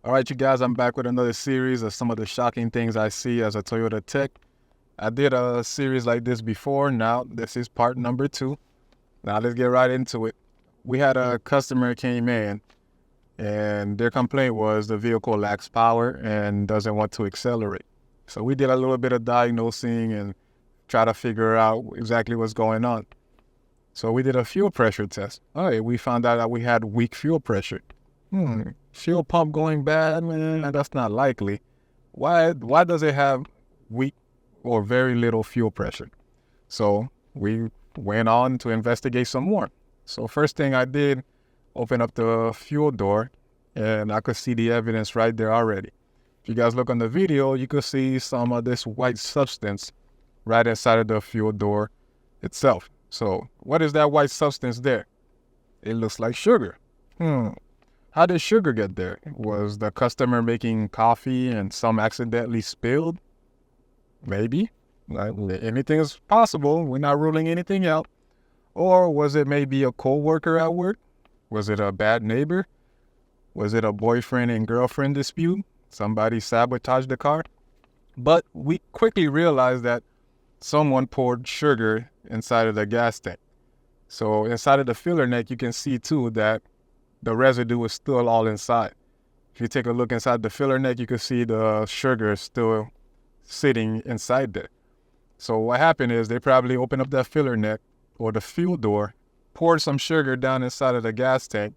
All right, you guys, I'm back with another series of some of the shocking things I see as a Toyota tech. I did a series like this before. Now, this is part number 2. Now, let's get right into it. We had a customer came in, and their complaint was the vehicle lacks power and doesn't want to accelerate. So we did a little bit of diagnosing and try to figure out exactly what's going on. So we did a fuel pressure test. All right, we found out that we had weak fuel pressure. Fuel pump going bad? Man, that's not likely. Why does it have weak or very little fuel pressure? So we went on to investigate some more. So first thing I did, open up the fuel door, and I could see the evidence right there already. If you guys look on the video, you could see some of this white substance right inside of the fuel door itself. So what is that white substance there? It looks like sugar. How did sugar get there? Was the customer making coffee and some accidentally spilled? Maybe. Anything is possible. We're not ruling anything out. Or was it maybe a co-worker at work? Was it a bad neighbor? Was it a boyfriend and girlfriend dispute? Somebody sabotaged the car? But we quickly realized that someone poured sugar inside of the gas tank. So inside of the filler neck, you can see too that the residue is still all inside. If you take a look inside the filler neck, you can see the sugar is still sitting inside there. So what happened is they probably opened up that filler neck or the fuel door, poured some sugar down inside of the gas tank,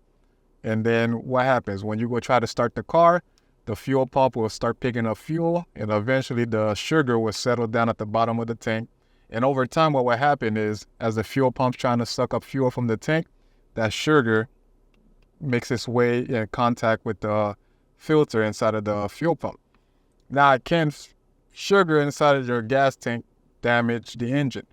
and then what happens? When you go try to start the car, the fuel pump will start picking up fuel, and eventually the sugar will settle down at the bottom of the tank. And over time, what will happen is, as the fuel pump's trying to suck up fuel from the tank, that sugar makes its way in contact with the filter inside of the fuel pump. Now, can sugar inside of your gas tank damage the engine?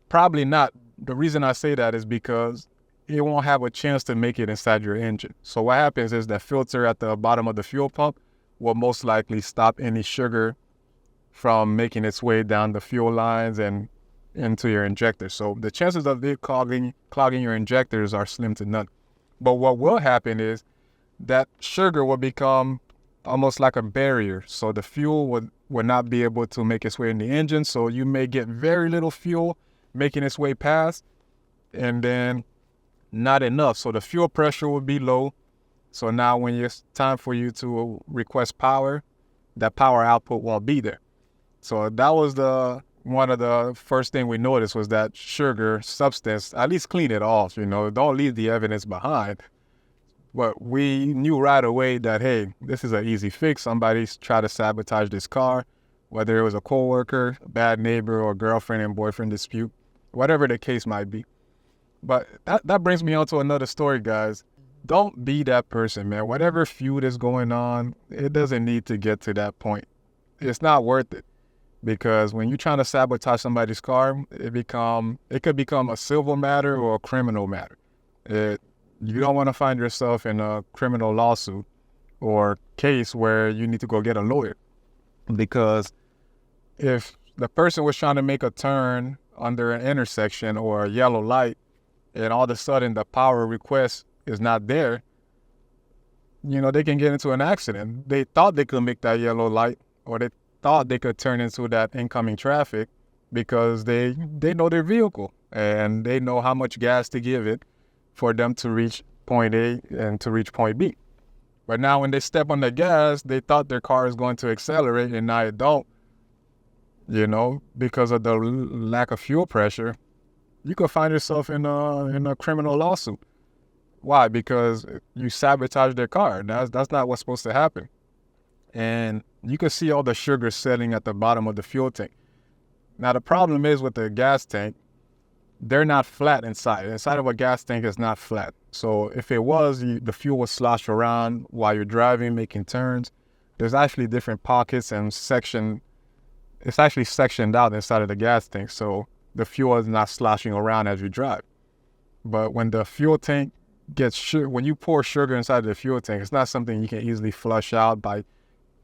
Probably not. The reason I say that is because it won't have a chance to make it inside your engine. So what happens is that filter at the bottom of the fuel pump will most likely stop any sugar from making its way down the fuel lines and into your injector. So the chances of it clogging your injectors are slim to none. But what will happen is that sugar will become almost like a barrier. So the fuel would not be able to make its way in the engine. So you may get very little fuel making its way past, and then not enough. So the fuel pressure will be low. So now when it's time for you to request power, that power output won't be there. So that was one of the first thing we noticed was that sugar substance, at least clean it off, don't leave the evidence behind. But we knew right away that, hey, this is an easy fix. Somebody's tried to sabotage this car, whether it was a coworker, a bad neighbor, or girlfriend and boyfriend dispute, whatever the case might be. But that brings me on to another story, guys. Don't be that person, man. Whatever feud is going on, it doesn't need to get to that point. It's not worth it. Because when you're trying to sabotage somebody's car, it could become a civil matter or a criminal matter. You don't want to find yourself in a criminal lawsuit or case where you need to go get a lawyer. Because if the person was trying to make a turn under an intersection or a yellow light, and all of a sudden the power request is not there, they can get into an accident. They thought they could make that yellow light, or they thought they could turn into that incoming traffic because they know their vehicle and they know how much gas to give it for them to reach point A and to reach point B. But now when they step on the gas, they thought their car is going to accelerate, and now it don't, because of the lack of fuel pressure. You could find yourself in a criminal lawsuit. Why? Because you sabotaged their car. That's not what's supposed to happen. And you can see all the sugar setting at the bottom of the fuel tank. Now, the problem is with the gas tank, they're not flat inside. Inside of a gas tank is not flat. So if it was, the fuel would slosh around while you're driving, making turns. There's actually different pockets and it's actually sectioned out inside of the gas tank. So the fuel is not sloshing around as you drive. But when the fuel tank when you pour sugar inside the fuel tank, it's not something you can easily flush out by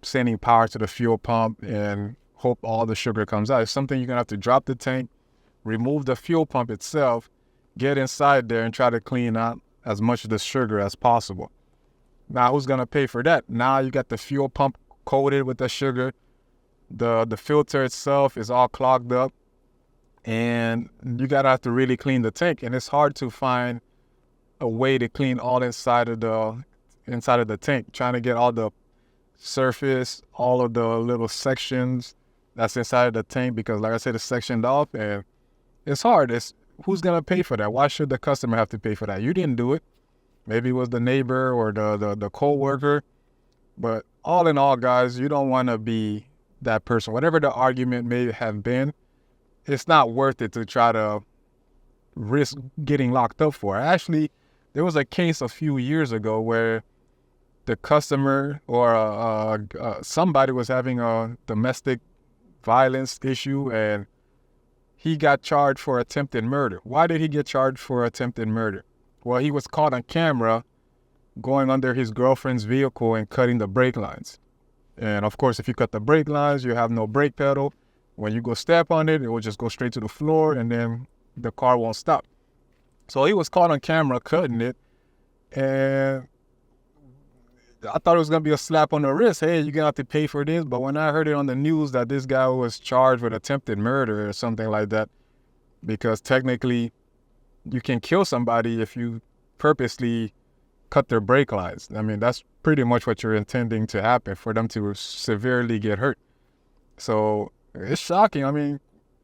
sending power to the fuel pump and hope all the sugar comes out. It's something you're going to have to drop the tank, remove the fuel pump itself, get inside there and try to clean out as much of the sugar as possible. Now who's gonna pay for that? Now you got the fuel pump coated with the sugar. The filter itself is all clogged up, and you gotta have to really clean the tank. And it's hard to find a way to clean all inside of the tank, trying to get all the surface, all of the little sections that's inside of the tank, because like I said, it's sectioned off and it's hard. It's who's gonna pay for that? Why should the customer have to pay for that? You didn't do it. Maybe it was the neighbor or the co-worker. But all in all, guys, you don't want to be that person. Whatever the argument may have been, it's not worth it to try to risk getting locked up for. Actually, there was a case a few years ago where the customer or somebody was having a domestic violence issue, and he got charged for attempted murder. Why did he get charged for attempted murder? Well, he was caught on camera going under his girlfriend's vehicle and cutting the brake lines. And of course, if you cut the brake lines, you have no brake pedal. When you go step on it, it will just go straight to the floor, and then the car won't stop. So he was caught on camera cutting it, and I thought it was going to be a slap on the wrist. Hey, you're going to have to pay for this. But when I heard it on the news that this guy was charged with attempted murder or something like that, because technically you can kill somebody if you purposely cut their brake lines. I mean, that's pretty much what you're intending to happen, for them to severely get hurt. So it's shocking. I mean,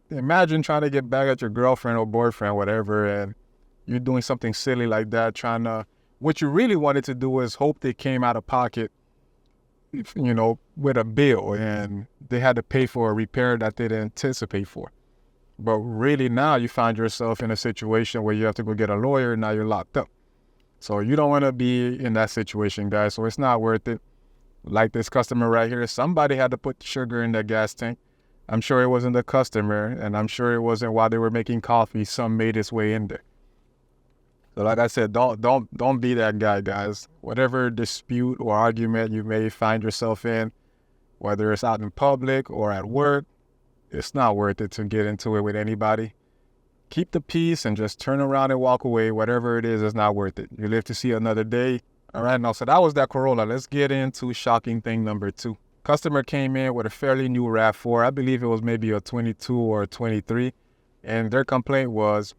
imagine trying to get back at your girlfriend or boyfriend, whatever, and you're doing something silly like that, what you really wanted to do is hope they came out of pocket, with a bill, and they had to pay for a repair that they didn't anticipate for. But really now you find yourself in a situation where you have to go get a lawyer, and now you're locked up. So you don't want to be in that situation, guys. So it's not worth it. Like this customer right here, somebody had to put sugar in their gas tank. I'm sure it wasn't the customer, and I'm sure it wasn't while they were making coffee. Some made its way in there. So like I said, don't be that guy, guys. Whatever dispute or argument you may find yourself in, whether it's out in public or at work, it's not worth it to get into it with anybody. Keep the peace and just turn around and walk away. Whatever it is, it's not worth it. You live to see another day. All right, now, so that was that Corolla. Let's get into shocking thing number 2. Customer came in with a fairly new RAV4. I believe it was maybe a 22 or a 23. And their complaint was,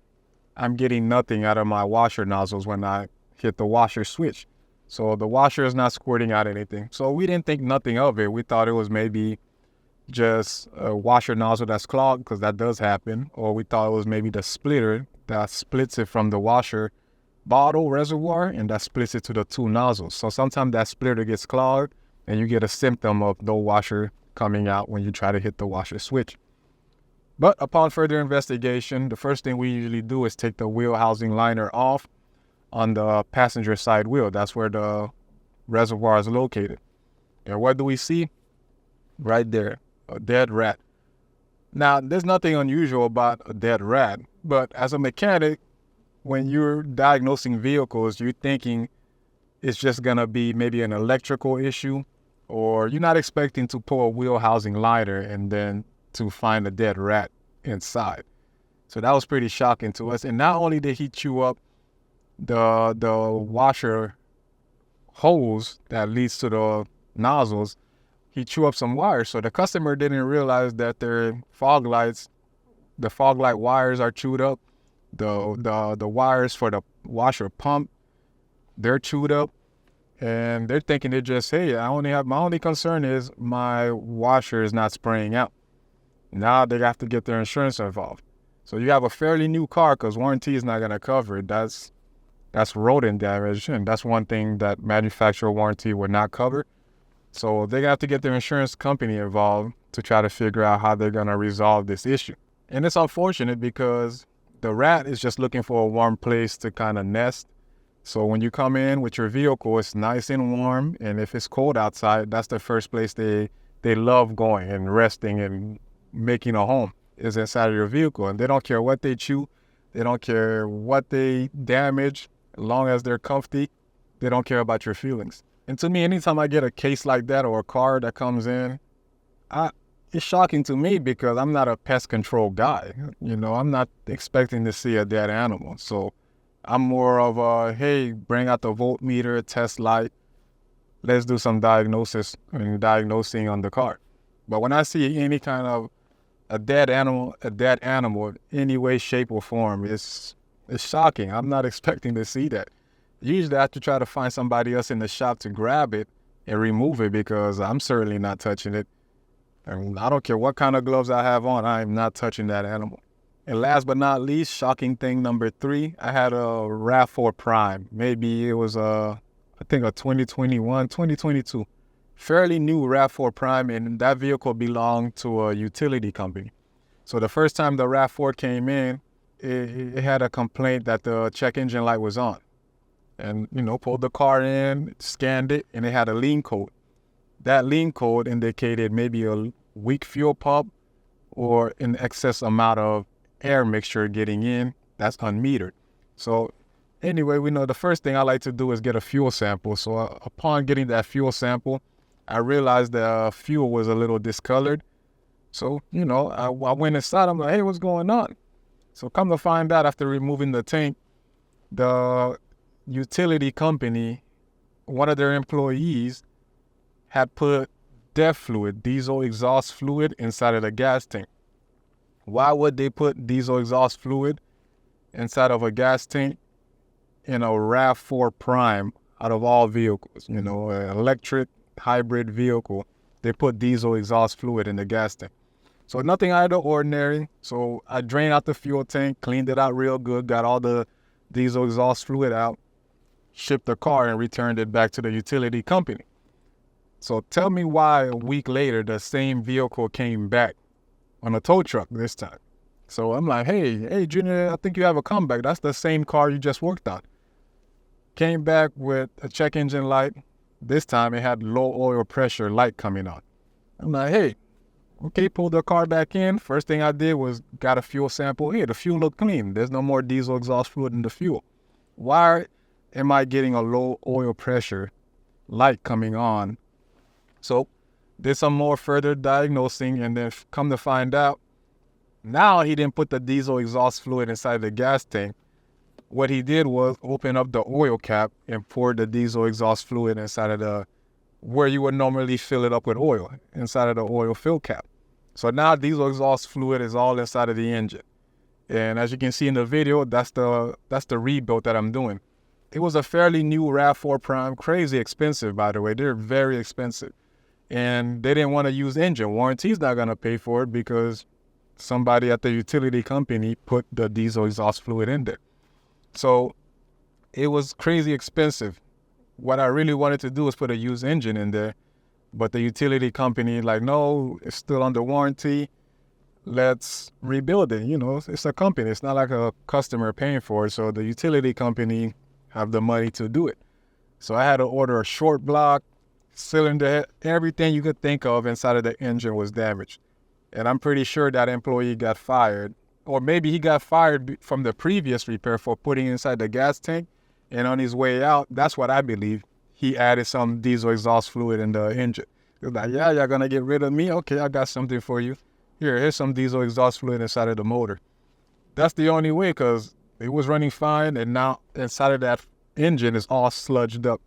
I'm getting nothing out of my washer nozzles when I hit the washer switch. So the washer is not squirting out anything. So we didn't think nothing of it. We thought it was maybe just a washer nozzle that's clogged, because that does happen. Or we thought it was maybe the splitter that splits it from the washer bottle reservoir, and that splits it to the 2 nozzles. So sometimes that splitter gets clogged, and you get a symptom of no washer coming out when you try to hit the washer switch. But upon further investigation, the first thing we usually do is take the wheel housing liner off on the passenger side wheel. That's where the reservoir is located. And what do we see? Right there, a dead rat. Now, there's nothing unusual about a dead rat, but as a mechanic, when you're diagnosing vehicles, you're thinking it's just gonna be maybe an electrical issue, or you're not expecting to pull a wheel housing liner and then to find a dead rat inside. So that was pretty shocking to us. And not only did he chew up the washer hose that leads to the nozzles, he chewed up some wires. So the customer didn't realize that the fog light wires are chewed up. The wires for the washer pump, they're chewed up. And they're thinking hey, my only concern is my washer is not spraying out. Now they have to get their insurance involved. So you have a fairly new car, because warranty is not going to cover it. That's rodent damage, and that's one thing that manufacturer warranty would not cover. So they have to get their insurance company involved to try to figure out how they're going to resolve this issue. And it's unfortunate because the rat is just looking for a warm place to kind of nest. So when you come in with your vehicle, it's nice and warm. And if it's cold outside, that's the first place they love going and resting and making a home, is inside of your vehicle. And they don't care what they chew. They don't care what they damage. As long as they're comfy, they don't care about your feelings. And to me, anytime I get a case like that or a car that comes in, it's shocking to me, because I'm not a pest control guy. I'm not expecting to see a dead animal. So I'm more of hey, bring out the voltmeter, test light, let's do some diagnosing on the car. But when I see any kind of a dead animal, any way, shape, or form, it's shocking. I'm not expecting to see that. Usually I have to try to find somebody else in the shop to grab it and remove it, because I'm certainly not touching it. And I don't care what kind of gloves I have on, I'm not touching that animal. And last but not least, shocking thing number 3, I had a RAV4 Prime. Maybe it was I think a 2021, 2022. Fairly new RAV4 Prime, and that vehicle belonged to a utility company. So the first time the RAV4 came in, it had a complaint that the check engine light was on. And, pulled the car in, scanned it, and it had a lean code. That lean code indicated maybe a weak fuel pump or an excess amount of air mixture getting in that's unmetered. So anyway, we know the first thing I like to do is get a fuel sample. So upon getting that fuel sample, I realized the fuel was a little discolored. So, I went inside. I'm like, hey, what's going on? So come to find out, after removing the tank, the utility company, one of their employees, had put DEF fluid, diesel exhaust fluid, inside of the gas tank. Why would they put diesel exhaust fluid inside of a gas tank in a RAV4 Prime out of all vehicles? An electric hybrid vehicle, they put diesel exhaust fluid in the gas tank. So nothing out of the ordinary. So I drained out the fuel tank, cleaned it out real good, got all the diesel exhaust fluid out, shipped the car, and returned it back to the utility company. So tell me why a week later the same vehicle came back on a tow truck this time. So I'm like, hey, Junior, I think you have a comeback. That's the same car you just worked on. Came back with a check engine light. This time it had low oil pressure light coming on. I'm like, hey, okay, pulled the car back in. First thing I did was got a fuel sample. Hey, the fuel looked clean. There's no more diesel exhaust fluid in the fuel. Why am I getting a low oil pressure light coming on? So did some more further diagnosing, and then come to find out, now he didn't put the diesel exhaust fluid inside the gas tank. What he did was open up the oil cap and pour the diesel exhaust fluid inside of where you would normally fill it up with oil, inside of the oil fill cap. So now diesel exhaust fluid is all inside of the engine. And as you can see in the video, that's the rebuild that I'm doing. It was a fairly new RAV4 Prime, crazy expensive, by the way. They're very expensive. And they didn't want to use engine. Warranty's not going to pay for it because somebody at the utility company put the diesel exhaust fluid in there. So it was crazy expensive. What I really wanted to do was put a used engine in there, but the utility company like, no, it's still under warranty. Let's rebuild it. It's a company. It's not like a customer paying for it. So the utility company have the money to do it. So I had to order a short block, cylinder head, everything you could think of inside of the engine was damaged. And I'm pretty sure that employee got fired, or maybe he got fired from the previous repair for putting inside the gas tank. And on his way out, that's what I believe, he added some diesel exhaust fluid in the engine. He was like, yeah, y'all gonna get rid of me? Okay, I got something for you. Here's some diesel exhaust fluid inside of the motor. That's the only way, because it was running fine, and now inside of that engine is all sludged up.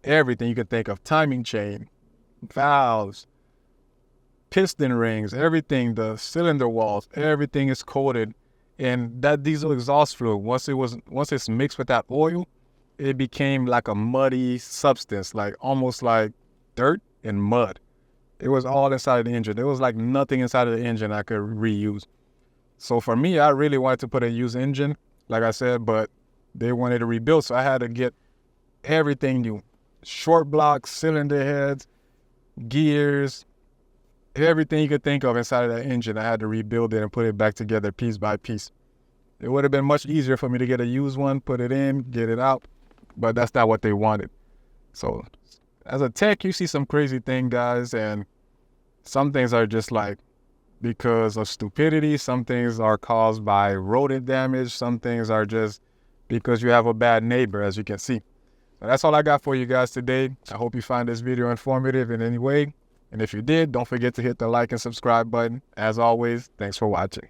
Everything you can think of, timing chain, valves, piston rings, everything, the cylinder walls, everything is coated. And that diesel exhaust fluid, once it's mixed with that oil, it became like a muddy substance, like almost like dirt and mud. It was all inside of the engine. There was like nothing inside of the engine I could reuse. So for me, I really wanted to put a used engine, like I said, but they wanted to rebuild, so I had to get everything new. Short blocks, cylinder heads, gears, everything you could think of inside of that engine. I had to rebuild it and put it back together piece by piece. It would have been much easier for me to get a used one, put it in, get it out, but that's not what they wanted. So as a tech, you see some crazy thing, guys, and some things are just like because of stupidity. Some things are caused by rodent damage. Some things are just because you have a bad neighbor, as you can see. So that's all I got for you guys today. I hope you find this video informative in any way. And if you did, don't forget to hit the like and subscribe button. As always, thanks for watching.